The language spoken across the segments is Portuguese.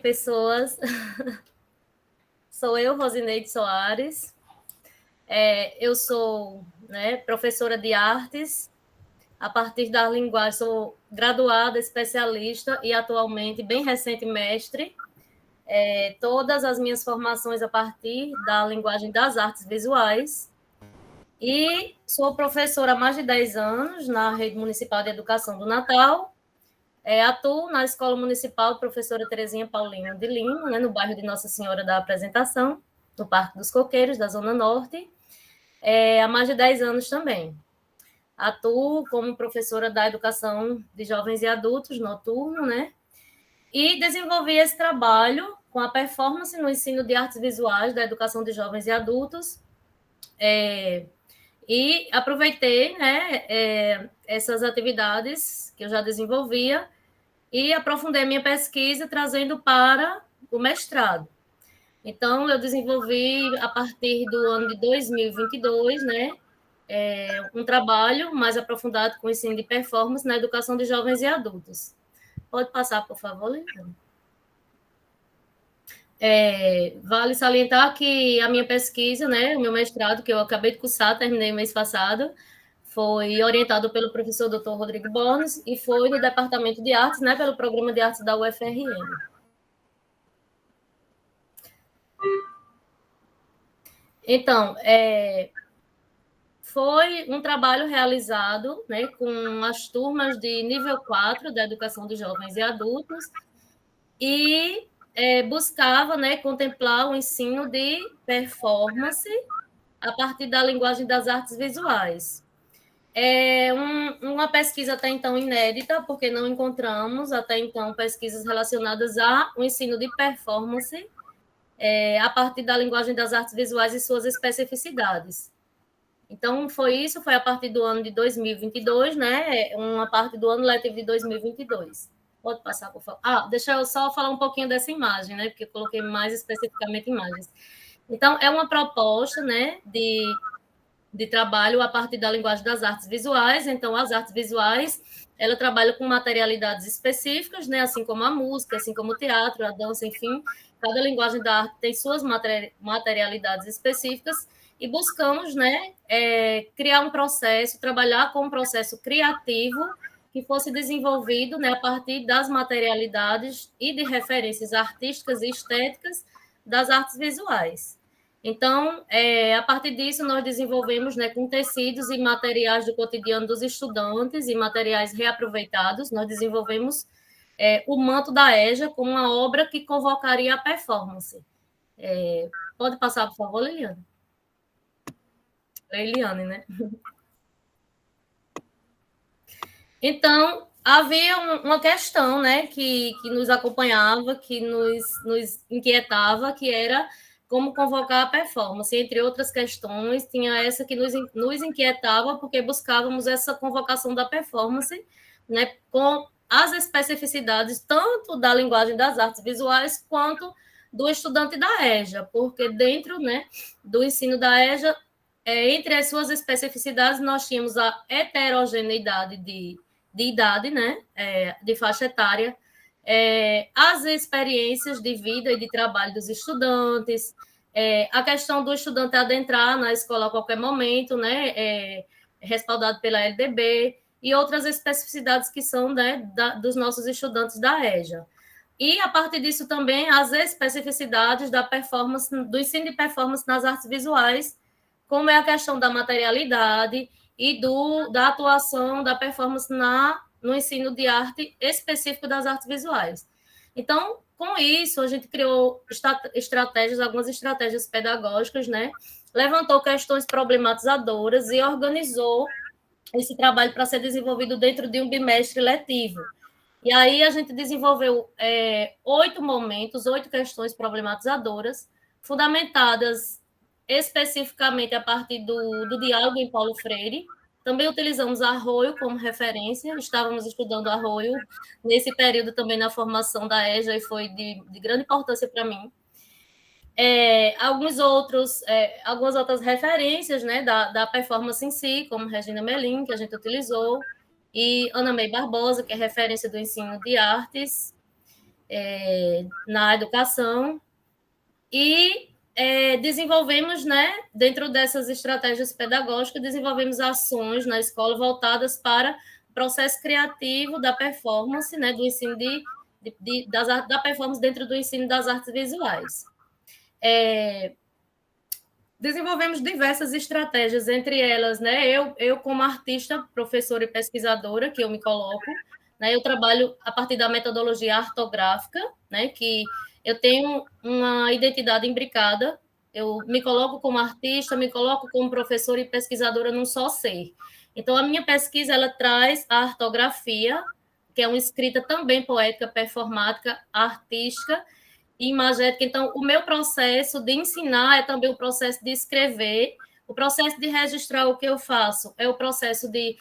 pessoas. Sou eu, Rosineide Soares. Eu sou, professora de artes, a partir da linguagem, sou graduada, especialista e atualmente, bem recente, mestre. Todas as minhas formações a partir da linguagem das artes visuais. E sou professora há mais de 10 anos na Rede Municipal de Educação do Natal. Atuo na Escola Municipal Professora Terezinha Paulino de Lima, no bairro de Nossa Senhora da Apresentação, no Parque dos Coqueiros, da Zona Norte, há mais de 10 anos também. Atuo como professora da educação de jovens e adultos, noturno, e desenvolvi esse trabalho com a performance no ensino de artes visuais da educação de jovens e adultos, e aproveitei essas atividades que eu já desenvolvia e aprofundei minha pesquisa trazendo para o mestrado. Então, eu desenvolvi, a partir do ano de 2022, um trabalho mais aprofundado com o ensino de performance na educação de jovens e adultos. Pode passar, por favor, Leandro? Vale salientar que a minha pesquisa, o meu mestrado, que eu acabei de cursar, terminei mês passado, foi orientado pelo professor Dr. Rodrigo Bornes e foi no Departamento de Artes, pelo Programa de Artes da UFRN. Então, foi um trabalho realizado com as turmas de nível 4 da educação de jovens e adultos e buscava contemplar o ensino de performance a partir da linguagem das artes visuais. Uma pesquisa até então inédita, porque não encontramos até então pesquisas relacionadas ao ensino de performance a partir da linguagem das artes visuais e suas especificidades. Então, foi a partir do ano de 2022, uma parte do ano letivo de 2022. Pode passar, por favor. Deixa eu só falar um pouquinho dessa imagem, porque eu coloquei mais especificamente imagens. Então, é uma proposta, de trabalho a partir da linguagem das artes visuais. Então, as artes visuais, ela trabalha com materialidades específicas, assim como a música, assim como o teatro, a dança, enfim. Cada linguagem da arte tem suas materialidades específicas e buscamos, criar um processo, trabalhar com um processo criativo que fosse desenvolvido, a partir das materialidades e de referências artísticas e estéticas das artes visuais. Então, a partir disso, nós desenvolvemos com tecidos e materiais do cotidiano dos estudantes e materiais reaproveitados, nós desenvolvemos o manto da EJA como uma obra que convocaria a performance. Pode passar, por favor, Liliane? Eliane, Então, havia uma questão que nos acompanhava, que nos inquietava, que era como convocar a performance. Entre outras questões, tinha essa que nos inquietava, porque buscávamos essa convocação da performance com as especificidades tanto da linguagem das artes visuais quanto do estudante da EJA, porque dentro do ensino da EJA, entre as suas especificidades, nós tínhamos a heterogeneidade de idade, de faixa etária, as experiências de vida e de trabalho dos estudantes, a questão do estudante adentrar na escola a qualquer momento, respaldado pela LDB, e outras especificidades que são dos nossos estudantes da EJA. E, a partir disso, também as especificidades da performance, do ensino de performance nas artes visuais, como é a questão da materialidade e da atuação da performance no ensino de arte específico das artes visuais. Então, com isso, a gente criou algumas estratégias pedagógicas, levantou questões problematizadoras e organizou esse trabalho para ser desenvolvido dentro de um bimestre letivo. E aí a gente desenvolveu 8 questões problematizadoras, fundamentadas especificamente a partir do diálogo em Paulo Freire. Também utilizamos Arroio como referência, estávamos estudando Arroio nesse período também na formação da EJA e foi de grande importância para mim. Algumas outras referências da performance em si, como Regina Melim, que a gente utilizou, e Ana May Barbosa, que é referência do ensino de artes. na educação e desenvolvemos, né, dentro dessas estratégias pedagógicas, desenvolvemos ações na escola voltadas para o processo criativo da performance, né, do ensino da performance dentro do ensino das artes visuais. Desenvolvemos diversas estratégias, entre elas, né, eu como artista, professora e pesquisadora, que eu me coloco, né, eu trabalho a partir da metodologia artográfica, né, que eu tenho uma identidade imbricada, eu me coloco como artista, me coloco como professora e pesquisadora num só ser. Então, a minha pesquisa, ela traz a artografia, que é uma escrita também poética, performática, artística, imagética. Então, o meu processo de ensinar é também o processo de escrever, o processo de registrar o que eu faço é o processo de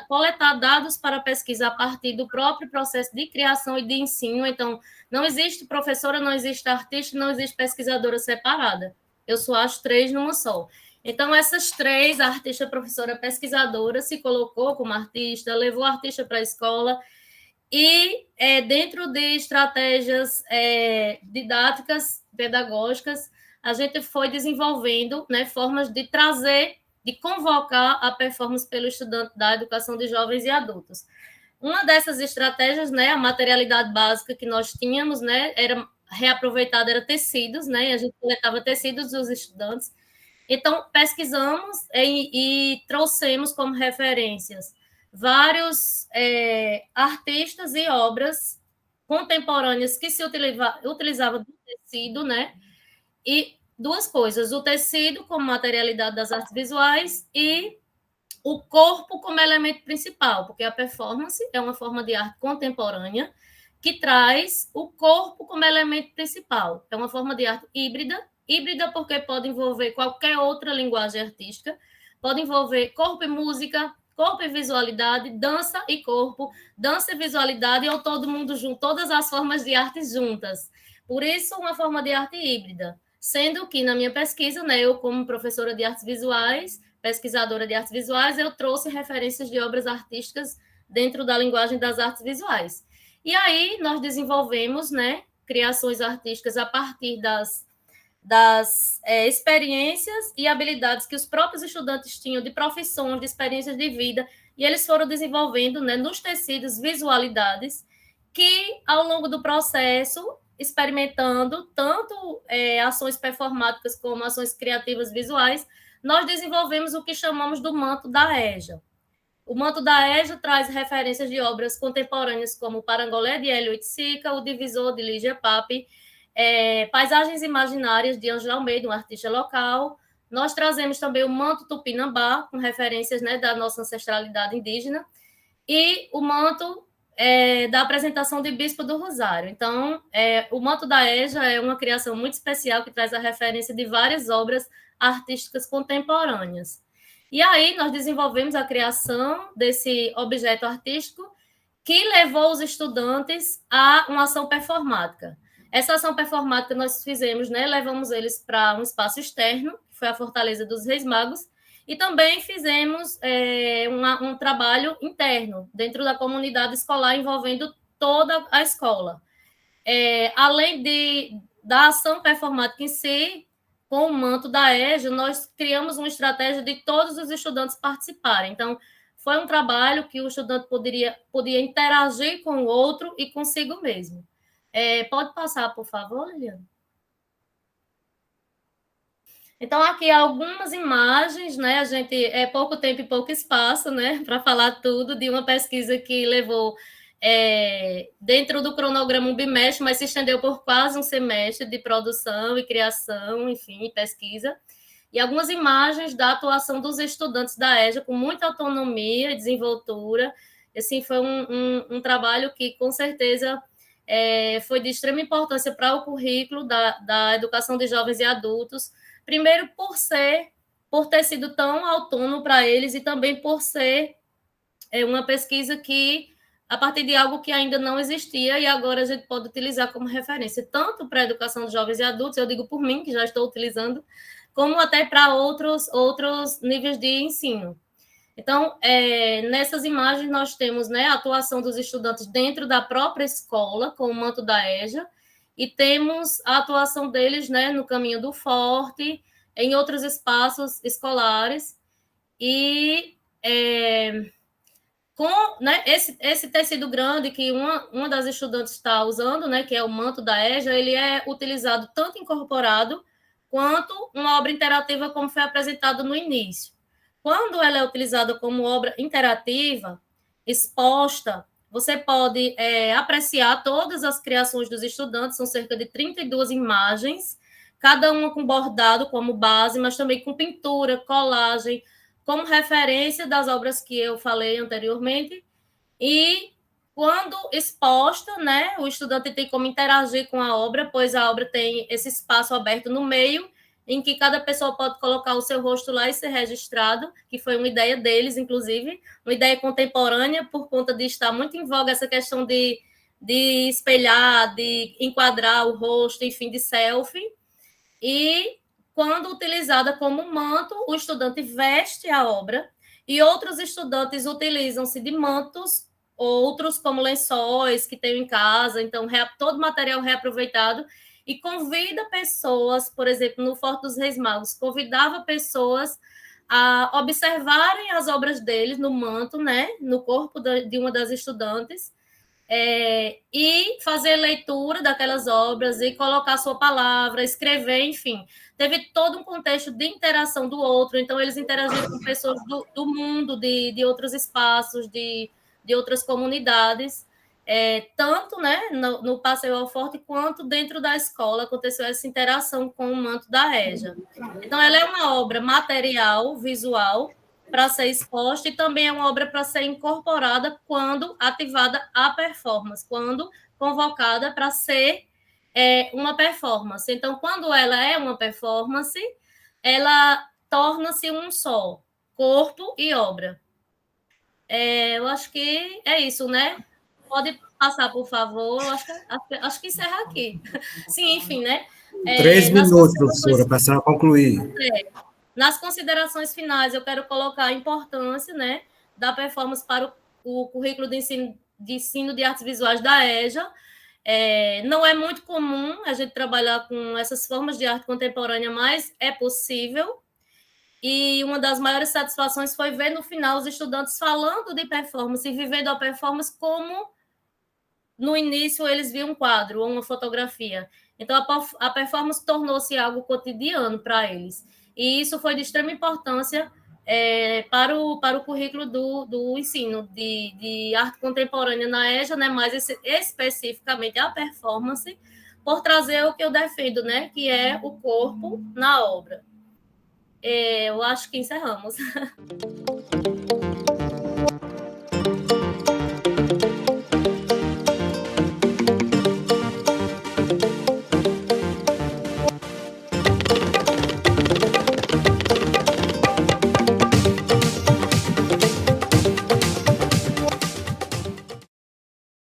coletar dados para pesquisa a partir do próprio processo de criação e de ensino. Então, não existe professora, não existe artista, não existe pesquisadora separada. Eu só acho três numa só. Então, essas três, a artista, professora, pesquisadora, se colocou como artista, levou a artista para a escola, e dentro de estratégias didáticas, pedagógicas, a gente foi desenvolvendo, né, formas de trazer, de convocar a performance pelo estudante da educação de jovens e adultos. Uma dessas estratégias, né, a materialidade básica que nós tínhamos, né, era reaproveitada, era tecidos, né, a gente coletava tecidos dos estudantes. Então, pesquisamos e trouxemos como referências vários artistas e obras contemporâneas que se utilizavam do tecido, né? E duas coisas, o tecido como materialidade das artes visuais e o corpo como elemento principal, porque a performance é uma forma de arte contemporânea que traz o corpo como elemento principal. É uma forma de arte híbrida porque pode envolver qualquer outra linguagem artística, pode envolver corpo e música, corpo e visualidade, dança e corpo, dança e visualidade, ou todo mundo junto, todas as formas de arte juntas. Por isso, uma forma de arte híbrida. Sendo que, na minha pesquisa, né, eu, como professora de artes visuais, pesquisadora de artes visuais, eu trouxe referências de obras artísticas dentro da linguagem das artes visuais. E aí, nós desenvolvemos, né, criações artísticas a partir das experiências e habilidades que os próprios estudantes tinham de profissões, de experiências de vida, e eles foram desenvolvendo, né, nos tecidos visualidades que, ao longo do processo, experimentando tanto ações performáticas como ações criativas visuais, nós desenvolvemos o que chamamos do manto da EJA. O manto da EJA traz referências de obras contemporâneas como o Parangolé, de Hélio Oiticica, o Divisor, de Lígia Pape, Paisagens Imaginárias, de Ângela Almeida, um artista local. Nós trazemos também o manto Tupinambá, com referências, né, da nossa ancestralidade indígena, e o manto da apresentação de Bispo do Rosário. Então, o manto da EJA é uma criação muito especial que traz a referência de várias obras artísticas contemporâneas. E aí nós desenvolvemos a criação desse objeto artístico que levou os estudantes a uma ação performática. Essa ação performática nós fizemos, né, levamos eles para um espaço externo, que foi a Fortaleza dos Reis Magos, e também fizemos um trabalho interno, dentro da comunidade escolar, envolvendo toda a escola. Além da ação performática em si, com o manto da EJA, nós criamos uma estratégia de todos os estudantes participarem. Então, foi um trabalho que o estudante podia interagir com o outro e consigo mesmo. Pode passar, por favor, Liliana? Então, aqui algumas imagens, né? A gente pouco tempo e pouco espaço, né? Para falar tudo de uma pesquisa que levou dentro do cronograma um bimestre, mas se estendeu por quase um semestre de produção e criação, enfim, pesquisa. E algumas imagens da atuação dos estudantes da EJA com muita autonomia e desenvoltura. Assim, foi um trabalho que, com certeza, foi de extrema importância para o currículo da educação de jovens e adultos, primeiro por ter sido tão autônomo para eles e também por ser uma pesquisa que, a partir de algo que ainda não existia e agora a gente pode utilizar como referência, tanto para a educação de jovens e adultos, eu digo por mim, que já estou utilizando, como até para outros níveis de ensino. Então, nessas imagens nós temos, né, a atuação dos estudantes dentro da própria escola, com o manto da EJA, e temos a atuação deles, né, no caminho do forte, em outros espaços escolares, e com, né, esse tecido grande que uma das estudantes está usando, né, que é o manto da EJA, ele é utilizado tanto incorporado quanto uma obra interativa, como foi apresentado no início. Quando ela é utilizada como obra interativa, exposta, você pode apreciar todas as criações dos estudantes, são cerca de 32 imagens, cada uma com bordado como base, mas também com pintura, colagem, como referência das obras que eu falei anteriormente, e quando exposta, né, o estudante tem como interagir com a obra, pois a obra tem esse espaço aberto no meio, em que cada pessoa pode colocar o seu rosto lá e ser registrado, que foi uma ideia deles, inclusive, uma ideia contemporânea, por conta de estar muito em voga essa questão de espelhar, de enquadrar o rosto, enfim, de selfie. E, quando utilizada como manto, o estudante veste a obra e outros estudantes utilizam-se de mantos, outros como lençóis que tem em casa, então todo material reaproveitado, e convida pessoas, por exemplo, no Forte dos Reis Magos, convidava pessoas a observarem as obras deles no manto, né, no corpo de uma das estudantes, e fazer leitura daquelas obras e colocar sua palavra, escrever, enfim. Teve todo um contexto de interação do outro, então eles interagiram com pessoas do mundo, de outros espaços, de outras comunidades, tanto, né, no Passeio ao Forte, quanto dentro da escola aconteceu essa interação com o manto da EJA. Então, ela é uma obra material, visual, para ser exposta, e também é uma obra para ser incorporada quando ativada a performance, quando convocada para ser uma performance. Então, quando ela é uma performance, ela torna-se um só, corpo e obra. Eu acho que é isso, né? Pode passar, por favor. Acho que encerra aqui. Sim, enfim, né? 3 minutos, professora, para a senhora concluir. Nas considerações finais, eu quero colocar a importância, né, da performance para o currículo de ensino de artes visuais da EJA. Não é muito comum a gente trabalhar com essas formas de arte contemporânea, mas é possível. E uma das maiores satisfações foi ver no final os estudantes falando de performance e vivendo a performance como no início eles viam um quadro ou uma fotografia. Então a performance tornou-se algo cotidiano para eles. E isso foi de extrema importância para o currículo do ensino de arte contemporânea na EJA, né? Mais especificamente a performance, por trazer o que eu defendo, né? Que é o corpo na obra. Eu acho que encerramos.